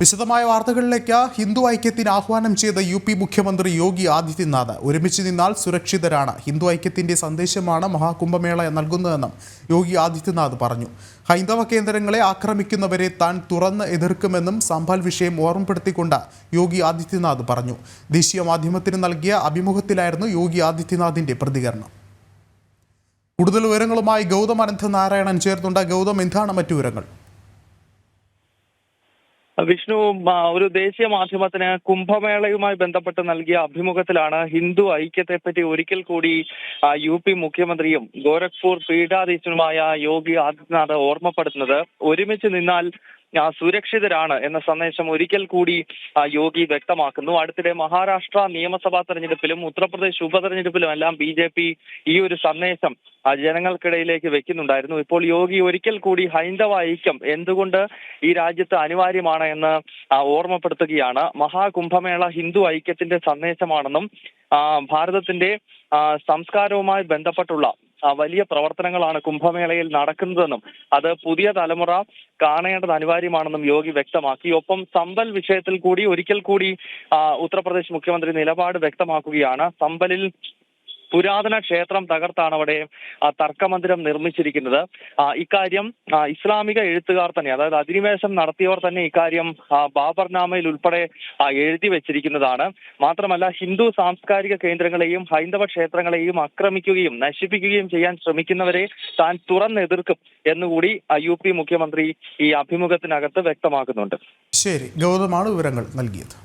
വിശദമായ വാർത്തകളിലേക്ക്. ഹിന്ദു ഐക്യത്തിന് ആഹ്വാനം ചെയ്ത യു.പി. മുഖ്യമന്ത്രി യോഗി ആദിത്യനാഥ് ഒരുമിച്ച് നിന്നാൽ സുരക്ഷിതരാണ്, ഹിന്ദു ഐക്യത്തിന്റെ സന്ദേശമാണ് മഹാകുംഭമേള നൽകുന്നതെന്നും യോഗി ആദിത്യനാഥ് പറഞ്ഞു. ഹൈന്ദവ കേന്ദ്രങ്ങളെ ആക്രമിക്കുന്നവരെ താൻ തുറന്ന് എതിർക്കുമെന്നും സംഭൽ വിഷയം ഓർമ്മപ്പെടുത്തിക്കൊണ്ട് യോഗി ആദിത്യനാഥ് പറഞ്ഞു. ദേശീയ മാധ്യമത്തിന് നൽകിയ അഭിമുഖത്തിലായിരുന്നു യോഗി ആദിത്യനാഥിന്റെ പ്രതികരണം. കൂടുതൽ വിവരങ്ങളുമായി ഗൗതം അനന്തനാരായണൻ ചേർന്നുണ്ട്. ഗൗതം, എന്താണ് മറ്റു വിവരങ്ങൾ? വിഷ്ണു, ഒരു ദേശീയ മാധ്യമത്തിന് കുംഭമേളയുമായി ബന്ധപ്പെട്ട് നൽകിയ അഭിമുഖത്തിലാണ് ഹിന്ദു ഐക്യത്തെപ്പറ്റി ഒരിക്കൽ കൂടി യു.പി. മുഖ്യമന്ത്രിയും ഗോരഖ്പൂർ പീഠാധീശനുമായ യോഗി ആദിത്യനാഥ് ഓർമ്മപ്പെടുത്തുന്നത്. ഒരുമിച്ച് നിന്നാൽ സുരക്ഷിതരാണ് എന്ന സന്ദേശം ഒരിക്കൽ കൂടി യോഗി വ്യക്തമാക്കുന്നു. അടുത്തിടെ മഹാരാഷ്ട്ര നിയമസഭാ തെരഞ്ഞെടുപ്പിലും ഉത്തർപ്രദേശ് ഉപതെരഞ്ഞെടുപ്പിലും എല്ലാം ബി.ജെ.പി. ഈ ഒരു സന്ദേശം ജനങ്ങൾക്കിടയിലേക്ക് വെക്കുന്നുണ്ടായിരുന്നു. ഇപ്പോൾ യോഗി ഒരിക്കൽ കൂടി ഹൈന്ദവ ഐക്യം എന്തുകൊണ്ട് ഈ രാജ്യത്ത് അനിവാര്യമാണ് എന്ന് ഓർമ്മപ്പെടുത്തുകയാണ്. മഹാകുംഭമേള ഹിന്ദു ഐക്യത്തിന്റെ സന്ദേശമാണെന്നും ഭാരതത്തിന്റെ സംസ്കാരവുമായി ബന്ധപ്പെട്ടുള്ള വലിയ പ്രവർത്തനങ്ങളാണ് കുംഭമേളയിൽ നടക്കുന്നതെന്നും അത് പുതിയ തലമുറ കാണേണ്ടത് അനിവാര്യമാണെന്നും യോഗി വ്യക്തമാക്കി. ഒപ്പം സംഭൽ വിഷയത്തിൽ കൂടി ഒരിക്കൽ കൂടി ഉത്തർപ്രദേശ് മുഖ്യമന്ത്രി നിലപാട് വ്യക്തമാക്കുകയാണ്. സംഭലിൽ പുരാതന ക്ഷേത്രം തകർത്താണ് അവിടെ തർക്കമന്ദിരം നിർമ്മിച്ചിരിക്കുന്നത്. ഇക്കാര്യം ഇസ്ലാമിക എഴുത്തുകാർ തന്നെ, അതായത് അധിനിവേശം നടത്തിയവർ തന്നെ ഇക്കാര്യം ബാബർനാമയിൽ ഉൾപ്പെടെ എഴുതി വെച്ചിരിക്കുന്നതാണ്. മാത്രമല്ല, ഹിന്ദു സാംസ്കാരിക കേന്ദ്രങ്ങളെയും ഹൈന്ദവ ക്ഷേത്രങ്ങളെയും ആക്രമിക്കുകയും നശിപ്പിക്കുകയും ചെയ്യാൻ ശ്രമിക്കുന്നവരെ താൻ തുറന്നെതിർക്കും എന്നുകൂടി യു.പി. മുഖ്യമന്ത്രി ഈ അഭിമുഖത്തിനകത്ത് വ്യക്തമാക്കുന്നുണ്ട്. ശരി, ഗൗതമാണ് വിവരങ്ങൾ നൽകിയത്.